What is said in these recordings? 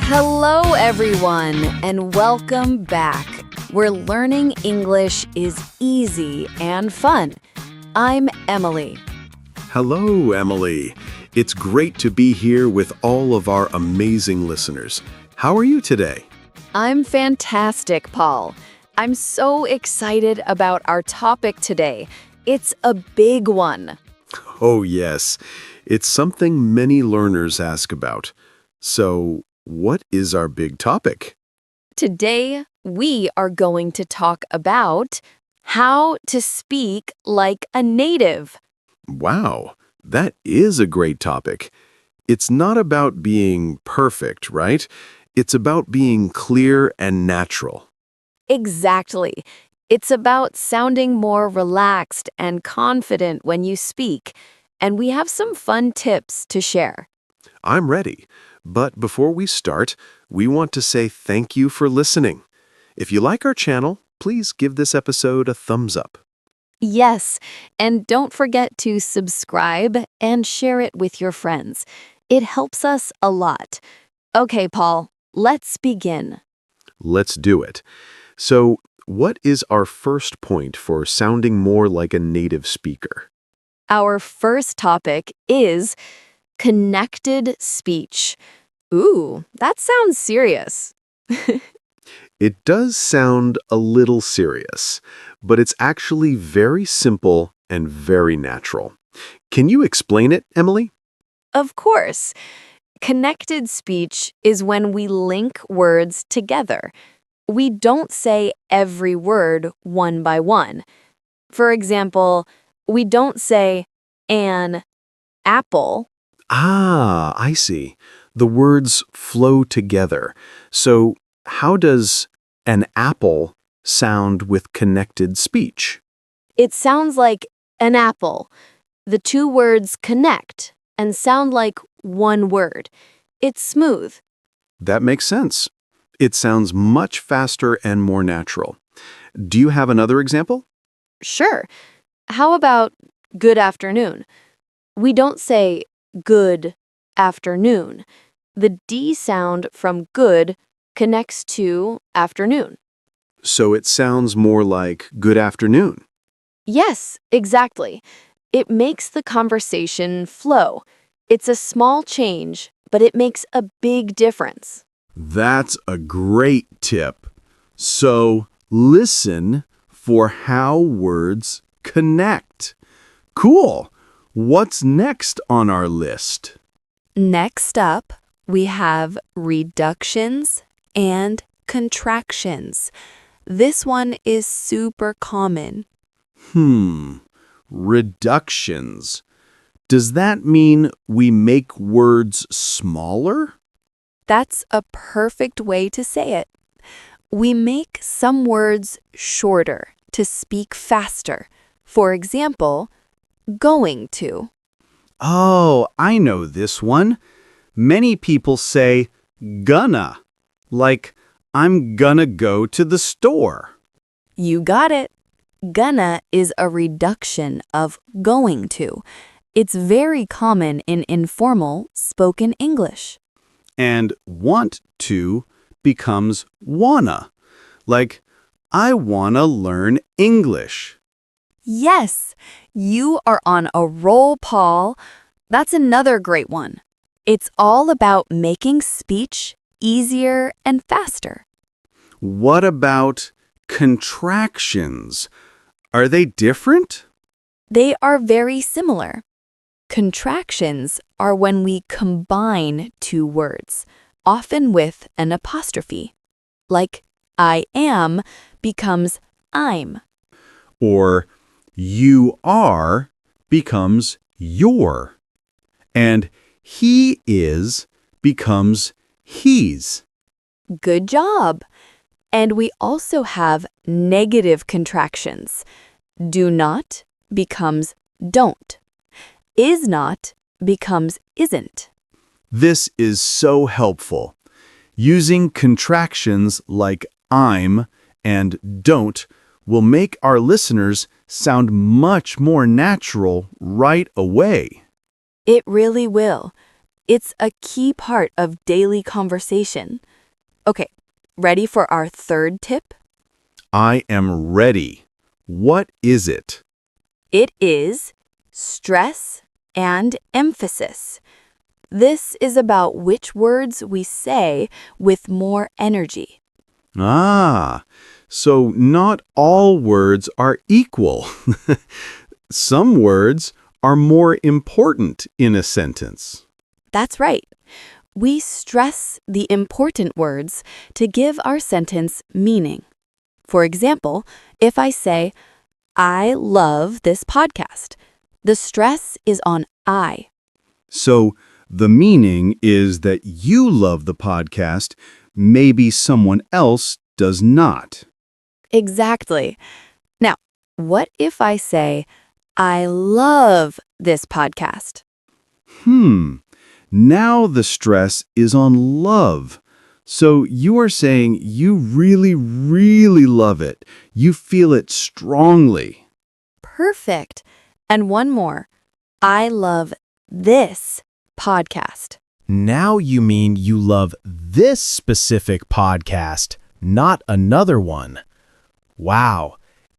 Hello, everyone, and welcome back, where learning English is easy and fun. I'm Emily. Hello, Emily. It's great to be here with all of our amazing listeners. How are you today? I'm fantastic, Paul. I'm so excited about our topic today. It's a big one. Oh, yes. It's something many learners ask about. So, what is our big topic? Today, we are going to talk about how to speak like a native. Wow, that is a great topic. It's not about being perfect, right? It's about being clear and natural. Exactly. It's about sounding more relaxed and confident when you speak, and we have some fun tips to share. I'm ready. But before we start, we want to say thank you for listening. If you like our channel, please give this episode a thumbs up. Yes, and don't forget to subscribe and share it with your friends. It helps us a lot. Okay, Paul, let's begin. Let's do it. So, what is our first point for sounding more like a native speaker? Our first topic is connected speech. Ooh, that sounds serious. It does sound a little serious, but it's actually very simple and very natural. Can you explain it, Emily? Of course. Connected speech is when we link words together. We don't say every word one by one. For example, we don't say an apple. Ah, I see. The words flow together. So, how does an apple sound with connected speech? It sounds like an apple. The two words connect and sound like one word. It's smooth. That makes sense. It sounds much faster and more natural. Do you have another example? Sure. How about good afternoon? We don't say good afternoon. The D sound from good connects to afternoon. So it sounds more like good afternoon. Yes, exactly. It makes the conversation flow. It's a small change, but it makes a big difference. That's a great tip. So listen for how words connect. Cool. What's next on our list? Next up, we have reductions and contractions. This one is super common. Reductions. Does that mean we make words smaller? That's a perfect way to say it. We make some words shorter to speak faster. For example, going to. Oh, I know this one. Many people say gonna, like I'm gonna go to the store. You got it. Gonna is a reduction of going to. It's very common in informal spoken English. And want to becomes wanna, like I wanna learn English. Yes, you are on a roll, Paul. That's another great one. It's all about making speech easier and faster. What about contractions? Are they different? They are very similar. Contractions are when we combine two words, often with an apostrophe. Like I am becomes I'm. Or you are becomes your. And he is becomes he's. Good job. And we also have negative contractions. Do not becomes don't. Is not becomes isn't. This is so helpful. Using contractions like I'm and don't will make our listeners sound much more natural right away. It really will. It's a key part of daily conversation. Okay, ready for our third tip? I am ready. What is it? It is stress and emphasis. This is about which words we say with more energy. Ah, so not all words are equal. Some words are more important in a sentence. That's right. We stress the important words to give our sentence meaning. For example, if I say, I love this podcast, the stress is on I. So the meaning is that you love the podcast, maybe someone else does not. Exactly. Now, what if I say, I love this podcast? Now the stress is on love. So you are saying you really, really love it. You feel it strongly. Perfect. And one more. I love this podcast. Now you mean you love this specific podcast, not another one. Wow,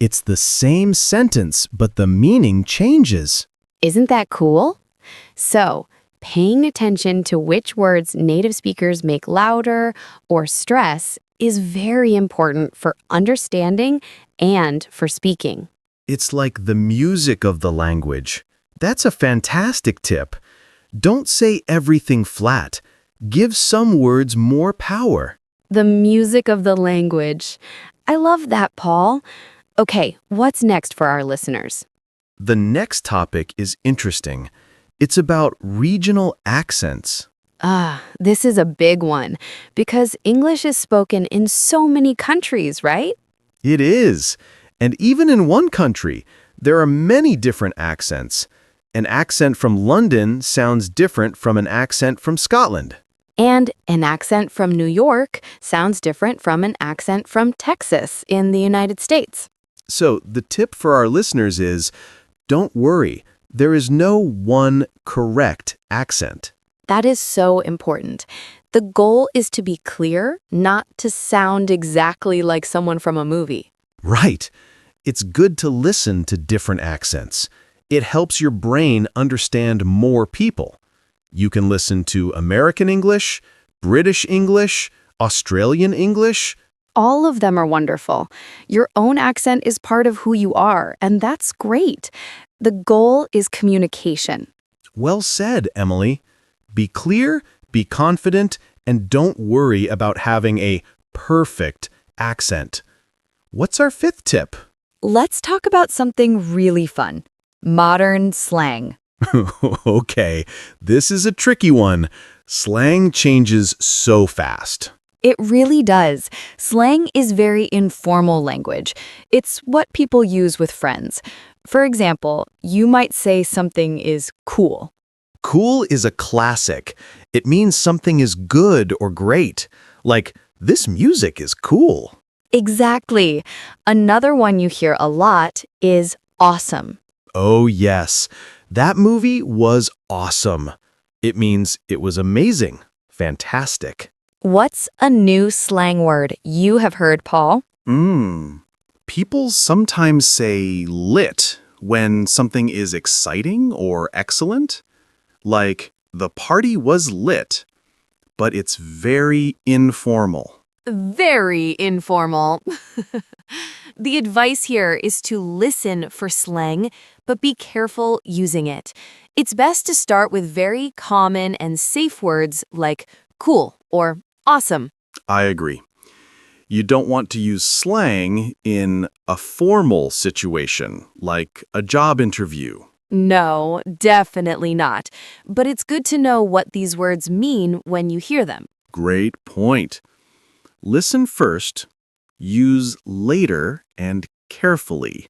it's the same sentence, but the meaning changes. Isn't that cool? So, paying attention to which words native speakers make louder or stress is very important for understanding and for speaking. It's like the music of the language. That's a fantastic tip. Don't say everything flat. Give some words more power. The music of the language. I love that, Paul. Okay, what's next for our listeners? The next topic is interesting. It's about regional accents. This is a big one because English is spoken in so many countries, right? It is. And even in one country, there are many different accents. An accent from London sounds different from an accent from Scotland. And an accent from New York sounds different from an accent from Texas in the United States. So the tip for our listeners is, don't worry, there is no one correct accent. That is so important. The goal is to be clear, not to sound exactly like someone from a movie. Right. It's good to listen to different accents. It helps your brain understand more people. You can listen to American English, British English, Australian English. All of them are wonderful. Your own accent is part of who you are, and that's great. The goal is communication. Well said, Emily. Be clear, be confident, and don't worry about having a perfect accent. What's our fifth tip? Let's talk about something really fun. Modern slang. Okay, this is a tricky one. Slang changes so fast. It really does. Slang is very informal language. It's what people use with friends. For example, you might say something is cool. Cool is a classic. It means something is good or great. Like, this music is cool. Exactly. Another one you hear a lot is awesome. Oh, yes. That movie was awesome. It means it was amazing, fantastic. What's a new slang word you have heard, Paul? People sometimes say lit when something is exciting or excellent. Like, the party was lit, but it's very informal. Very informal. The advice here is to listen for slang, but be careful using it. It's best to start with very common and safe words like cool or awesome. I agree. You don't want to use slang in a formal situation, like a job interview. No, definitely not. But it's good to know what these words mean when you hear them. Great point. Listen first, use later, and carefully.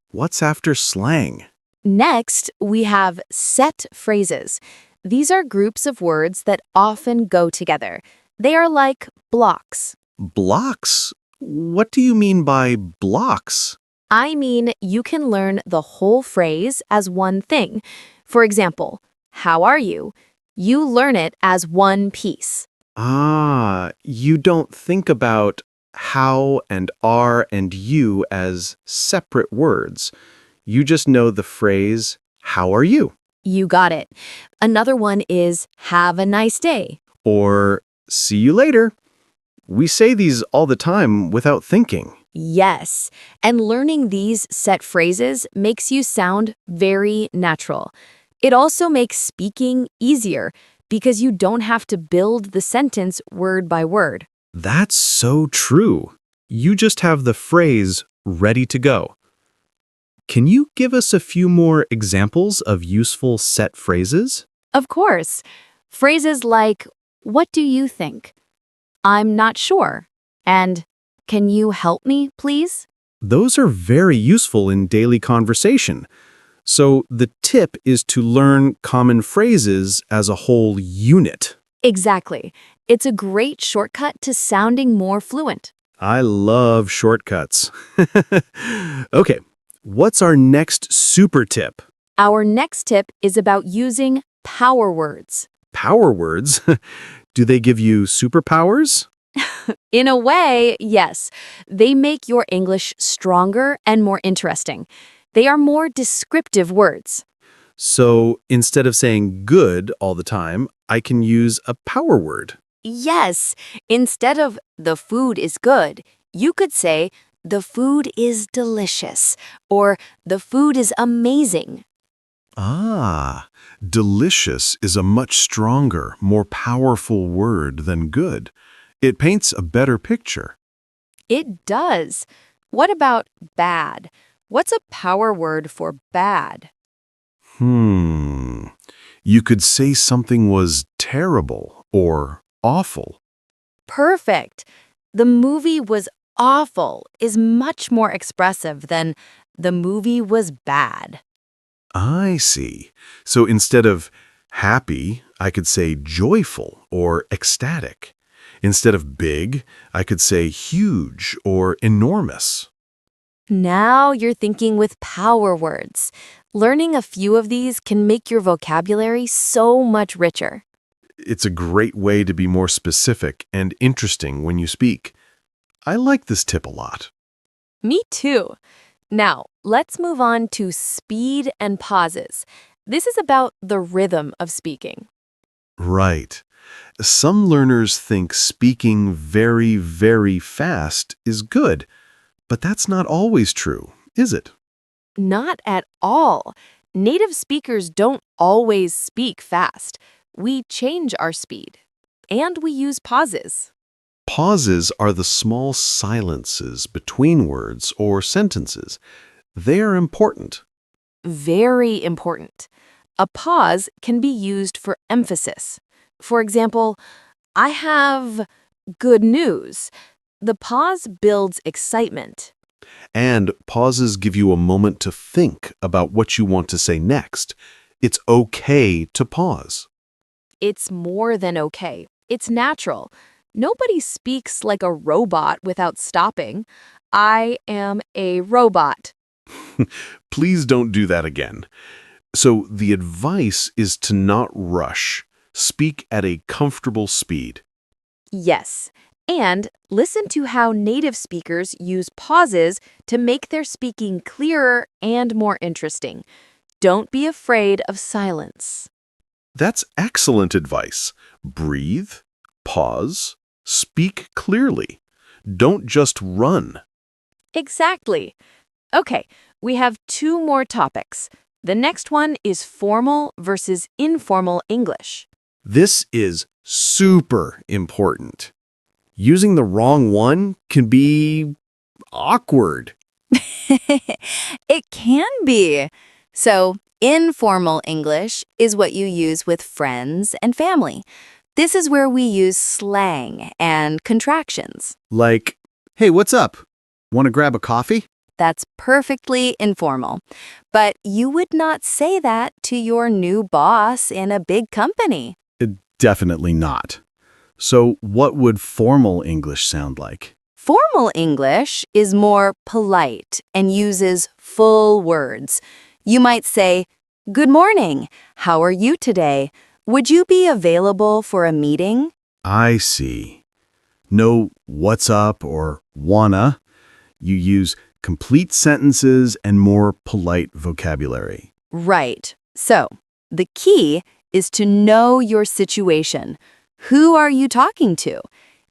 What's after slang? Next, we have set phrases. These are groups of words that often go together. They are like blocks. Blocks? What do you mean by blocks? I mean, you can learn the whole phrase as one thing. For example, how are you? You learn it as one piece. Ah, you don't think about how and are and you as separate words. You just know the phrase, how are you? You got it. Another one is have a nice day. Or see you later. We say these all the time without thinking. Yes, and learning these set phrases makes you sound very natural. It also makes speaking easier because you don't have to build the sentence word by word. That's so true. You just have the phrase ready to go. Can you give us a few more examples of useful set phrases? Of course, phrases like, what do you think? I'm not sure. And can you help me, please? Those are very useful in daily conversation. So the tip is to learn common phrases as a whole unit. Exactly. It's a great shortcut to sounding more fluent. I love shortcuts. Okay, what's our next super tip? Our next tip is about using power words. Power words? Do they give you superpowers? In a way, yes. They make your English stronger and more interesting. They are more descriptive words. So instead of saying good all the time, I can use a power word. Yes, instead of the food is good, you could say the food is delicious or the food is amazing. Ah, delicious is a much stronger, more powerful word than good. It paints a better picture. It does. What about bad? What's a power word for bad? You could say something was terrible or awful. Perfect. The movie was awful is much more expressive than the movie was bad. I see. So instead of happy, I could say joyful or ecstatic. Instead of big, I could say huge or enormous. Now you're thinking with power words. Learning a few of these can make your vocabulary so much richer. It's a great way to be more specific and interesting when you speak. I like this tip a lot. Me too. Now, let's move on to speed and pauses. This is about the rhythm of speaking. Right. Some learners think speaking very, very fast is good, but that's not always true, is it? Not at all. Native speakers don't always speak fast. We change our speed. And we use pauses. Pauses are the small silences between words or sentences. They are important. Very important. A pause can be used for emphasis. For example, I have good news. The pause builds excitement. And pauses give you a moment to think about what you want to say next. It's okay to pause. It's more than okay. It's natural. Nobody speaks like a robot without stopping. I am a robot. Please don't do that again. So the advice is to not rush. Speak at a comfortable speed. Yes. And listen to how native speakers use pauses to make their speaking clearer and more interesting. Don't be afraid of silence. That's excellent advice. Breathe, pause, speak clearly. Don't just run. Exactly. Okay, we have two more topics. The next one is formal versus informal English. This is super important. Using the wrong one can be awkward. It can be. So, informal English is what you use with friends and family. This is where we use slang and contractions. Like, hey, what's up? Want to grab a coffee? That's perfectly informal. But you would not say that to your new boss in a big company. Definitely not. So what would formal English sound like? Formal English is more polite and uses full words. You might say, "Good morning. How are you today?" Would you be available for a meeting? I see. No what's up or wanna. You use complete sentences and more polite vocabulary. Right. So, the key is to know your situation. Who are you talking to?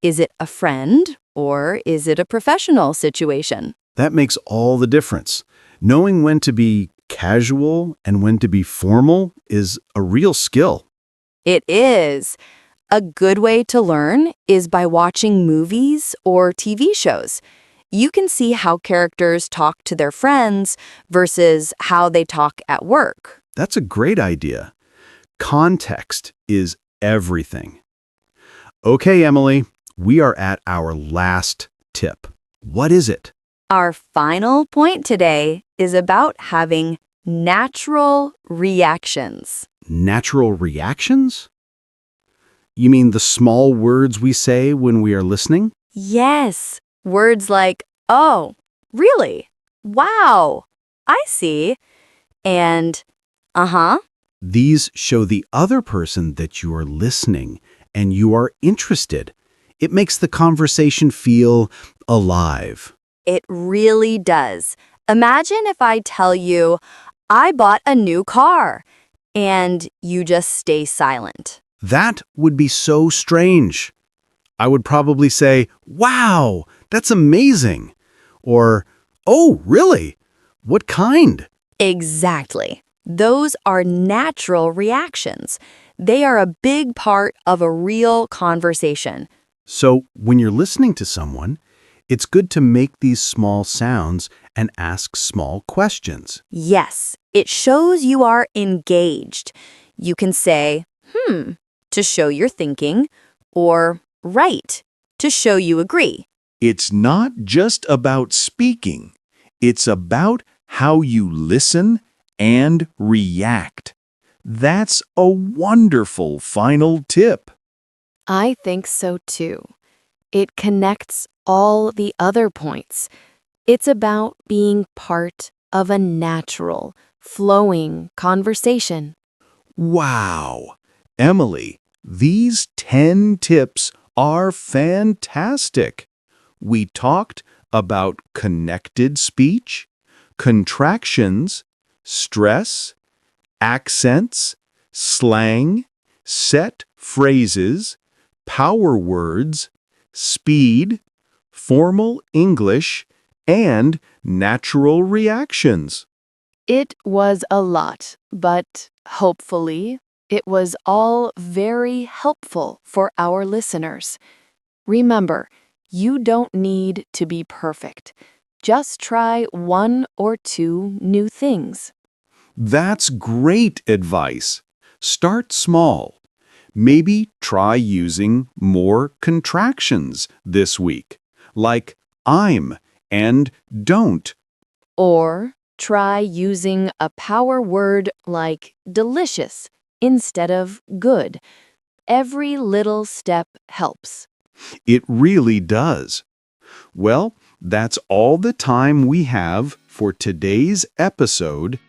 Is it a friend or is it a professional situation? That makes all the difference. Knowing when to be casual and when to be formal is a real skill. It is. A good way to learn is by watching movies or TV shows. You can see how characters talk to their friends versus how they talk at work. That's a great idea. Context is everything. Okay, Emily, we are at our last tip. What is it? Our final point today is about having natural reactions. Natural reactions? You mean the small words we say when we are listening? Yes, words like, oh, really? Wow, I see. And, uh-huh. These show the other person that you are listening and you are interested. It makes the conversation feel alive. It really does. Imagine if I tell you, I bought a new car, and you just stay silent. That would be so strange. I would probably say, wow, that's amazing. Or, oh, really? What kind? Exactly. Those are natural reactions. They are a big part of a real conversation. So when you're listening to someone, it's good to make these small sounds and ask small questions. Yes, it shows you are engaged. You can say, to show you're thinking, or right, to show you agree. It's not just about speaking. It's about how you listen and react. That's a wonderful final tip. I think so too. It connects all the other points. It's about being part of a natural, flowing conversation. Wow! Emily, these 10 tips are fantastic. We talked about connected speech, contractions, stress, accents, slang, set phrases, power words, speed, formal English, and natural reactions. It was a lot, but hopefully it was all very helpful for our listeners. Remember, you don't need to be perfect. Just try one or two new things. That's great advice. Start small. Maybe try using more contractions this week, like I'm and don't. Or try using a power word like delicious instead of good. Every little step helps. It really does. Well, that's all the time we have for today's episode.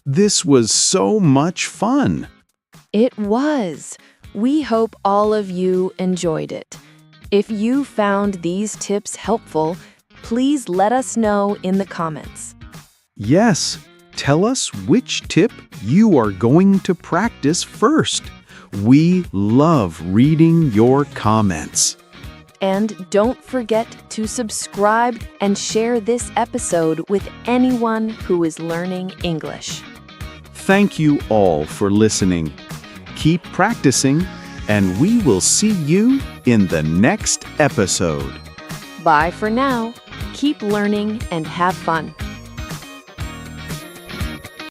This was so much fun. It was. We hope all of you enjoyed it. If you found these tips helpful, please let us know in the comments. Yes, tell us which tip you are going to practice first. We love reading your comments. And don't forget to subscribe and share this episode with anyone who is learning English. Thank you all for listening. Keep practicing, and we will see you in the next episode. Bye for now. Keep learning and have fun.